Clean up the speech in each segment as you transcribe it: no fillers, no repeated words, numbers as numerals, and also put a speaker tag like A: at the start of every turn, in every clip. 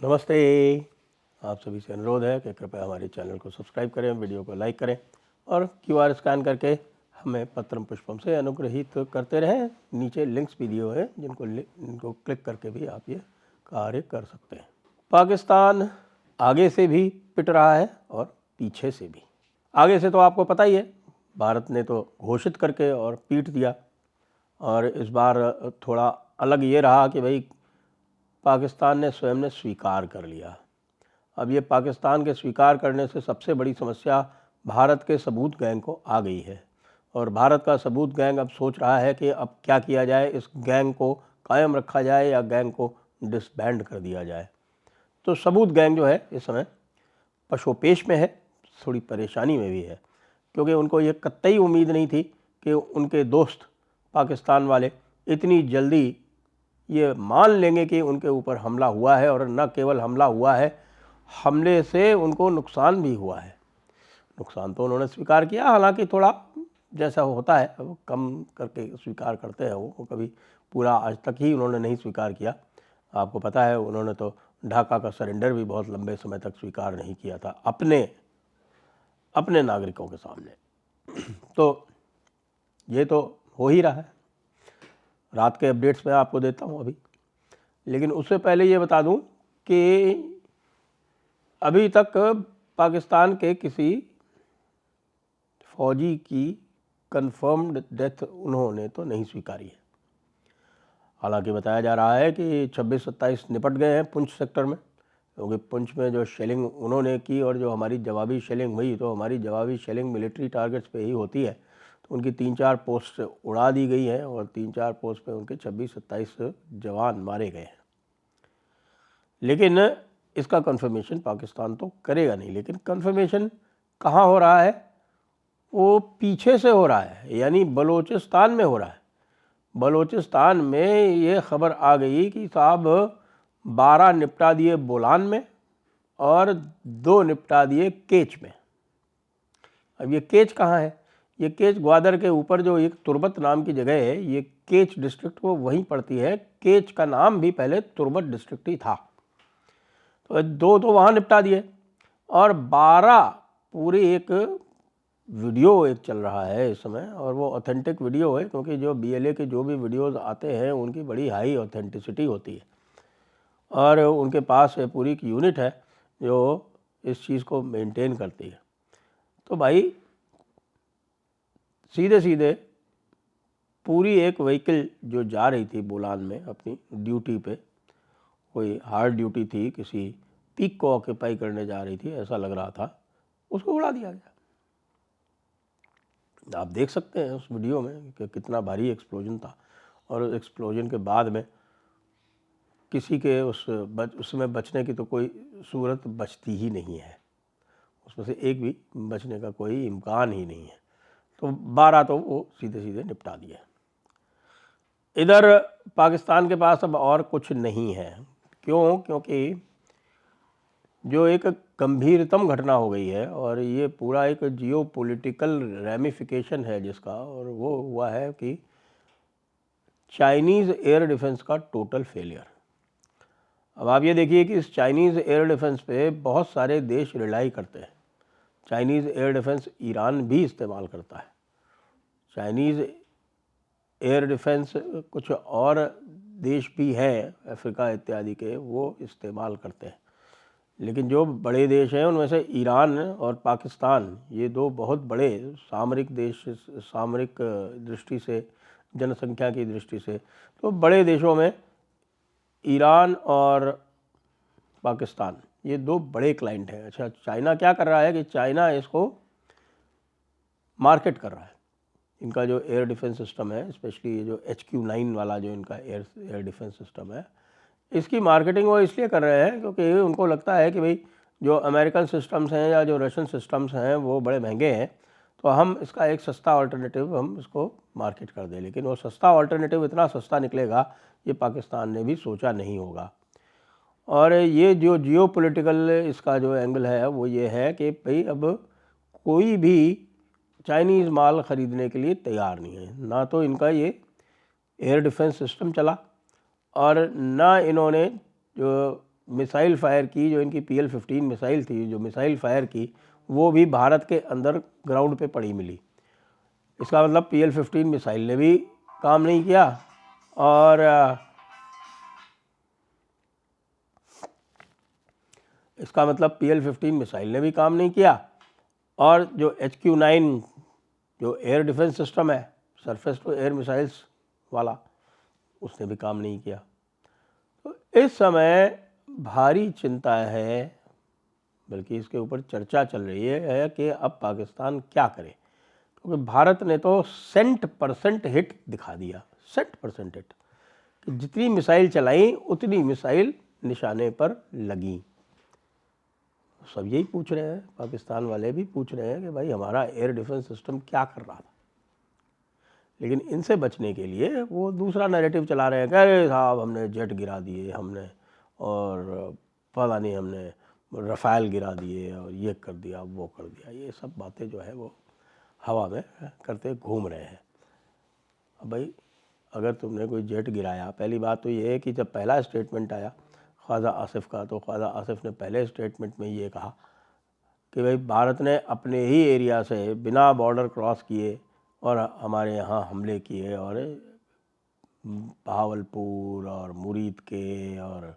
A: नमस्ते। आप सभी से अनुरोध है कि कृपया हमारे चैनल को सब्सक्राइब करें, वीडियो को लाइक करें और क्यूआर स्कैन करके हमें पत्रम पुष्पम से अनुग्रहित करते रहें। नीचे लिंक्स भी दिए हुए हैं जिनको क्लिक करके भी आप ये कार्य कर सकते हैं। पाकिस्तान आगे से भी पिट रहा है और पीछे से भी। आगे से तो आपको पता ही है, भारत ने तो घोषित करके और पीट दिया। और इस बार थोड़ा अलग ये रहा कि भाई पाकिस्तान ने स्वयं ने स्वीकार कर लिया। अब ये पाकिस्तान के स्वीकार करने से सबसे बड़ी समस्या भारत के सबूत गैंग को आ गई है और भारत का सबूत गैंग अब सोच रहा है कि अब क्या किया जाए, इस गैंग को कायम रखा जाए या गैंग को डिसबैंड कर दिया जाए। तो सबूत गैंग जो है इस समय पशोपेश में है, थोड़ी परेशानी में भी है, क्योंकि उनको ये कतई उम्मीद नहीं थी कि उनके दोस्त पाकिस्तान वाले इतनी जल्दी ये मान लेंगे कि उनके ऊपर हमला हुआ है। और न केवल हमला हुआ है, हमले से उनको नुकसान भी हुआ है। नुकसान तो उन्होंने स्वीकार किया, हालांकि थोड़ा जैसा होता है वो कम करके स्वीकार करते हैं। वो कभी पूरा आज तक ही उन्होंने नहीं स्वीकार किया। आपको पता है उन्होंने तो ढाका का सरेंडर भी बहुत लंबे समय तक स्वीकार नहीं किया था अपने नागरिकों के सामने। तो ये तो हो ही रहा है। रात के अपडेट्स मैं आपको देता हूँ अभी, लेकिन उससे पहले ये बता दूँ कि अभी तक पाकिस्तान के किसी फौजी की कंफर्म्ड डेथ उन्होंने तो नहीं स्वीकारी है। हालांकि बताया जा रहा है कि 26-27 निपट गए हैं पुंछ सेक्टर में, क्योंकि पुंछ में जो शेलिंग उन्होंने की और जो हमारी जवाबी शेलिंग हुई, तो हमारी जवाबी शेलिंग मिलिट्री टारगेट्स पे ही होती है। तो उनकी 3-4 पोस्ट उड़ा दी गई हैं और 3-4 पोस्ट पे उनके 26-27 जवान मारे गए हैं। लेकिन इसका कंफर्मेशन पाकिस्तान तो करेगा नहीं। लेकिन कंफर्मेशन कहाँ हो रहा है? वो पीछे से हो रहा है, यानी बलूचिस्तान में हो रहा है। बलूचिस्तान में ये खबर आ गई कि साहब 12 निपटा दिए बोलान में और 2 निपटा दिए केच में। अब ये केच कहाँ है? ये केच ग्वादर के ऊपर जो एक तुर्बत नाम की जगह है, ये केच डिस्ट्रिक्ट वो वहीं पड़ती है। केच का नाम भी पहले तुर्बत डिस्ट्रिक्ट ही था। तो 2 तो वहाँ निपटा दिए और 12 पूरी एक वीडियो एक चल रहा है इस समय, और वो ऑथेंटिक वीडियो है, क्योंकि जो बीएलए के जो भी वीडियोस आते हैं उनकी बड़ी हाई ऑथेंटिसिटी होती है और उनके पास पूरी एक यूनिट है जो इस चीज़ को मेंटेन करती है। तो भाई सीधे सीधे पूरी एक व्हीकल जो जा रही थी बोलान में अपनी ड्यूटी पे, कोई हार्ड ड्यूटी थी, किसी पीक को ऑक्यूपाई करने जा रही थी ऐसा लग रहा था, उसको उड़ा दिया गया। आप देख सकते हैं उस वीडियो में कि कितना भारी एक्सप्लोजन था और एक्सप्लोजन के बाद में किसी के उसमें बचने की तो कोई सूरत बचती ही नहीं है। उसमें से एक भी बचने का कोई इम्कान ही नहीं है। तो 12 तो वो सीधे सीधे निपटा दिए। इधर पाकिस्तान के पास अब और कुछ नहीं है। क्यों? क्योंकि जो एक गंभीरतम घटना हो गई है और ये पूरा एक जियो पॉलिटिकल रेमिफिकेशन है जिसका, और वो हुआ है कि चाइनीज़ एयर डिफेंस का टोटल फेलियर। अब आप ये देखिए कि इस चाइनीज़ एयर डिफेंस पे बहुत सारे देश रिलाई करते हैं। चाइनीज़ एयर डिफेंस ईरान भी इस्तेमाल करता है। चाइनीज़ एयर डिफेंस कुछ और देश भी हैं अफ्रीका इत्यादि के, वो इस्तेमाल करते हैं। लेकिन जो बड़े देश हैं उनमें से ईरान और पाकिस्तान, ये 2 बहुत बड़े सामरिक देश, सामरिक दृष्टि से, जनसंख्या की दृष्टि से तो बड़े देशों में ईरान और पाकिस्तान, ये 2 बड़े क्लाइंट हैं। अच्छा, चाइना क्या कर रहा है कि चाइना इसको मार्केट कर रहा है। इनका जो एयर डिफेंस सिस्टम है, स्पेशली ये जो HQ-9 वाला जो इनका एयर डिफेंस सिस्टम है, इसकी मार्केटिंग वो इसलिए कर रहे हैं क्योंकि उनको लगता है कि भाई जो अमेरिकन सिस्टम्स हैं या जो रशियन सिस्टम्स हैं वो बड़े महंगे हैं, तो हम इसका एक सस्ता ऑल्टरनेटिव हम इसको मार्केट कर दें। लेकिन वो सस्ता ऑल्टरनेटिव इतना सस्ता निकलेगा ये पाकिस्तान ने भी सोचा नहीं होगा। और ये जो जियो पॉलिटिकल इसका जो एंगल है वो ये है कि भाई अब कोई भी चाइनीज़ माल ख़रीदने के लिए तैयार नहीं है। ना तो इनका ये एयर डिफेंस सिस्टम चला और ना इन्होंने जो मिसाइल फायर की, जो इनकी PL-15 मिसाइल थी, जो मिसाइल फायर की, वो भी भारत के अंदर ग्राउंड पे पड़ी मिली। इसका मतलब PL-15 मिसाइल ने भी काम नहीं किया और इसका मतलब PL-15 मिसाइल ने भी काम नहीं किया और जो HQ-9 जो एयर डिफेंस सिस्टम है, सरफेस टू एयर मिसाइल्स वाला, उसने भी काम नहीं किया। तो इस समय भारी चिंता है, बल्कि इसके ऊपर चर्चा चल रही है कि अब पाकिस्तान क्या करे, क्योंकि भारत ने तो 100% हिट दिखा दिया, 100% हिट, कि जितनी मिसाइल चलाई उतनी मिसाइल निशाने पर लगी। सब यही पूछ रहे हैं, पाकिस्तान वाले भी पूछ रहे हैं कि भाई हमारा एयर डिफेंस सिस्टम क्या कर रहा था। लेकिन इनसे बचने के लिए वो दूसरा नैरेटिव चला रहे हैं कि अरे साहब हमने जेट गिरा दिए हमने, और पता नहीं हमने रफ़ाल गिरा दिए और ये कर दिया वो कर दिया। ये सब बातें जो है वो हवा में करते घूम रहे हैं। अब भाई अगर तुमने कोई जेट गिराया, पहली बात तो ये है कि जब पहला स्टेटमेंट आया ख्वाजा आसिफ का, तो ख्वाजा आसिफ ने पहले स्टेटमेंट में ये कहा कि भाई भारत ने अपने ही एरिया से बिना बॉर्डर क्रॉस किए और हमारे यहाँ हमले किए, और बहावलपुर और मुरीद के और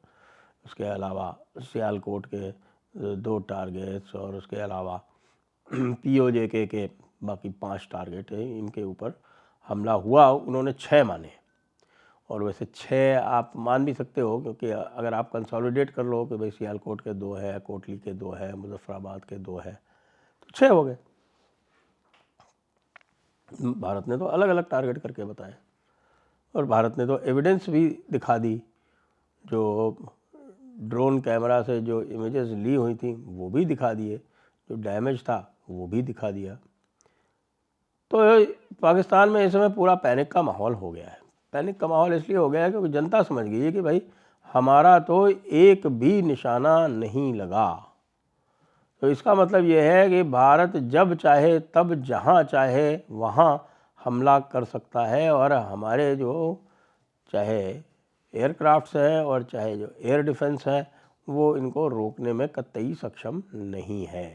A: उसके अलावा सियालकोट के 2 टारगेट्स और उसके अलावा POJ के बाकी 5 टारगेट है, इनके ऊपर हमला हुआ। उन्होंने 6 माने, और वैसे 6 आप मान भी सकते हो, क्योंकि अगर आप कंसोलिडेट कर लो कि भाई सियालकोट के 2 है, कोटली के 2 है, मुजफ्फराबाद के 2 है, तो 6 हो गए। भारत ने तो अलग अलग टारगेट करके बताए, और भारत ने तो एविडेंस भी दिखा दी, जो ड्रोन कैमरा से जो इमेजेस ली हुई थी वो भी दिखा दिए, जो डैमेज था वो भी दिखा दिया। तो पाकिस्तान में इस समय पूरा पैनिक का माहौल हो गया है। पैनिक का माहौल इसलिए हो गया है क्योंकि जनता समझ गई है कि भाई हमारा तो एक भी निशाना नहीं लगा। तो इसका मतलब ये है कि भारत जब चाहे तब जहाँ चाहे वहाँ हमला कर सकता है, और हमारे जो चाहे एयरक्राफ्ट्स हैं और चाहे जो एयर डिफेंस है वो इनको रोकने में कतई सक्षम नहीं है।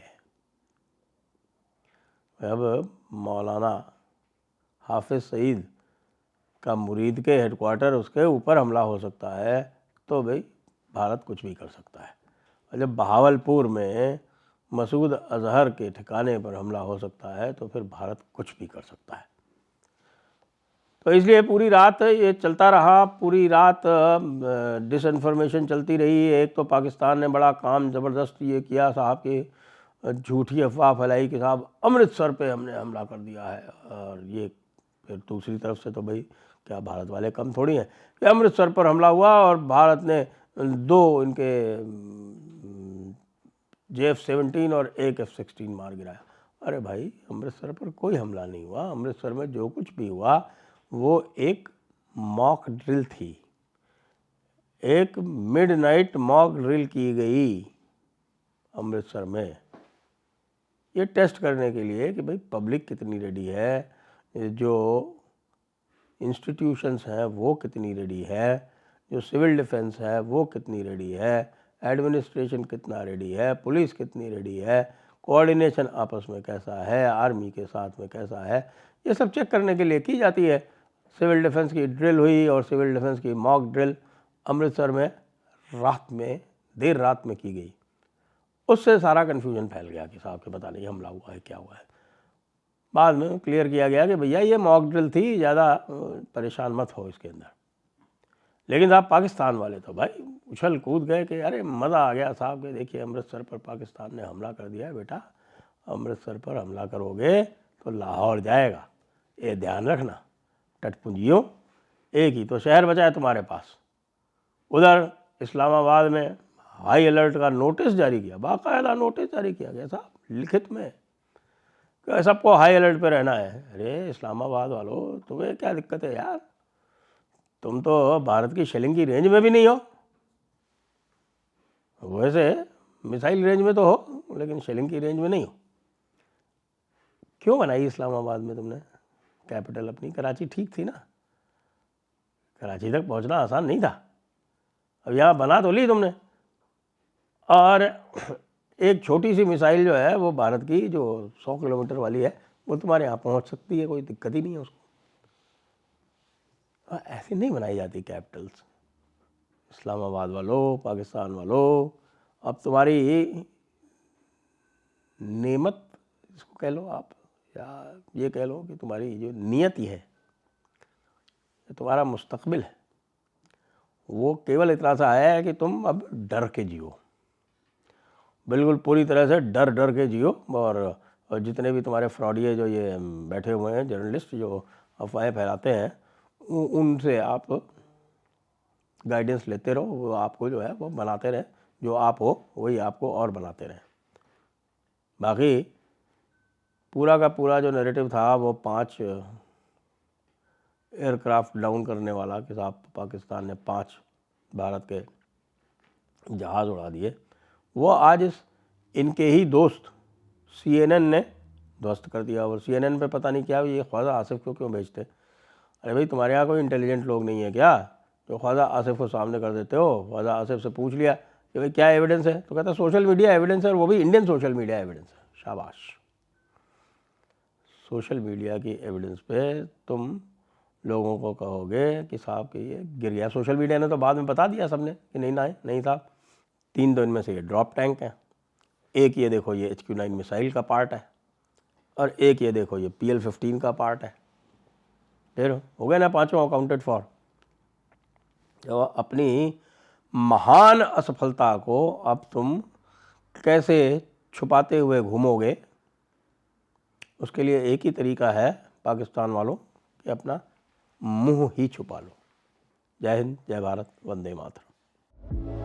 A: अब मौलाना हाफिज़ सईद का मुरीद के हेडक्वार्टर, उसके ऊपर हमला हो सकता है, तो भाई भारत कुछ भी कर सकता है। और जब बहावलपुर में मसूद अजहर के ठिकाने पर हमला हो सकता है तो फिर भारत कुछ भी कर सकता है। तो इसलिए पूरी रात ये चलता रहा, पूरी रात डिसइंफॉर्मेशन चलती रही। एक तो पाकिस्तान ने बड़ा काम ज़बरदस्त ये किया साहब कि झूठी अफवाह फैलाई कि साहब अमृतसर पे हमने हमला कर दिया है, और ये फिर दूसरी तरफ से तो भाई क्या भारत वाले कम थोड़ी हैं कि अमृतसर पर हमला हुआ और भारत ने 2 इनके JF-17 और एक F-16 मार गिराया। अरे भाई अमृतसर पर कोई हमला नहीं हुआ। अमृतसर में जो कुछ भी हुआ वो एक मॉक ड्रिल थी, एक मिडनाइट मॉक ड्रिल की गई अमृतसर में, ये टेस्ट करने के लिए कि भाई पब्लिक कितनी रेडी है, जो इंस्टीट्यूशंस हैं वो कितनी रेडी है, जो सिविल डिफेंस है वो कितनी रेडी है, एडमिनिस्ट्रेशन कितना रेडी है, पुलिस कितनी रेडी है, कोऑर्डिनेशन आपस में कैसा है, आर्मी के साथ में कैसा है, ये सब चेक करने के लिए की जाती है। सिविल डिफेंस की ड्रिल हुई और सिविल डिफेंस की मॉक ड्रिल अमृतसर में रात में, देर रात में की गई। उससे सारा कन्फ्यूजन फैल गया कि साहब के पता नहीं हमला हुआ है क्या हुआ है। बाद में क्लियर किया गया कि भैया ये मॉक ड्रिल थी, ज़्यादा परेशान मत हो इसके अंदर। लेकिन साहब पाकिस्तान वाले तो भाई उछल कूद गए कि अरे मज़ा आ गया साहब के, देखिए अमृतसर पर पाकिस्तान ने हमला कर दिया है बेटा, अमृतसर पर हमला करोगे तो लाहौर जाएगा, ये ध्यान रखना। टटपुंजियों, एक ही तो शहर बचा है तुम्हारे पास। उधर इस्लामाबाद में हाई अलर्ट का नोटिस जारी किया, बाकायदा नोटिस जारी किया गया साहब लिखित में कि सबको हाई अलर्ट पे रहना है। अरे इस्लामाबाद वालों, तुम्हें क्या दिक्कत है यार, तुम तो भारत की शेलिंग की रेंज में भी नहीं हो, वैसे मिसाइल रेंज में तो हो लेकिन शेलिंग की रेंज में नहीं हो। क्यों बनाई इस्लामाबाद में तुमने कैपिटल अपनी? कराची ठीक थी ना, कराची तक पहुंचना आसान नहीं था। अब यहाँ बना तो ली तुमने, और एक छोटी सी मिसाइल जो है वो भारत की जो 100 किलोमीटर वाली है वो तुम्हारे यहाँ पहुँच सकती है, कोई दिक्कत ही नहीं है उसको। ऐसी नहीं बनाई जाती कैपिटल्स। इस्लामाबाद वालों, पाकिस्तान वालों, अब तुम्हारी नेमत इसको कह लो आप, या ये कह लो कि तुम्हारी जो नियति है, तुम्हारा मुस्तकबिल है, वो केवल इतना सा है कि तुम अब डर के जियो, बिल्कुल पूरी तरह से डर डर के जियो। और जितने भी तुम्हारे फ्रॉडिये जो ये बैठे हुए हैं जर्नलिस्ट जो अफवाहें फैलाते हैं, उनसे आप गाइडेंस लेते रहो, वो आपको जो है वो बनाते रहे, जो आप हो वही आपको और बनाते रहे। बाकी पूरा का पूरा जो नैरेटिव था वो 5 एयरक्राफ्ट डाउन करने वाला कि साहब पाकिस्तान ने 5 भारत के जहाज़ उड़ा दिए, वो आज इनके ही दोस्त CNN ने ध्वस्त कर दिया। और CNN पे पता नहीं क्या ये ख्वाजा आसिफ को क्यों भेजते। अरे भाई तुम्हारे यहाँ कोई इंटेलिजेंट लोग नहीं है क्या जो ख्वाजा आसिफ को सामने कर देते हो? ख्वाजा आसिफ से पूछ लिया कि भाई क्या एविडेंस है, तो कहता सोशल मीडिया एविडेंस है, और वो भी इंडियन सोशल मीडिया एविडेंस है। शाबाश, सोशल मीडिया की एविडेंस पे तुम लोगों को कहोगे कि साहब कि ये गिर गया। सोशल मीडिया ने तो बाद में बता दिया सबने कि नहीं साहब 3 तो इनमें से ये ड्रॉप टैंक है, एक ये देखो ये HQ-9 मिसाइल का पार्ट है, और एक ये देखो ये PL-15 का पार्ट है। फिर हो गए ना 5 अकाउंटेड फॉर। तो अपनी महान असफलता को अब तुम कैसे छुपाते हुए घूमोगे, उसके लिए एक ही तरीका है पाकिस्तान वालों कि अपना मुंह ही छुपा लो। जय हिंद, जय भारत, वंदे मातरम।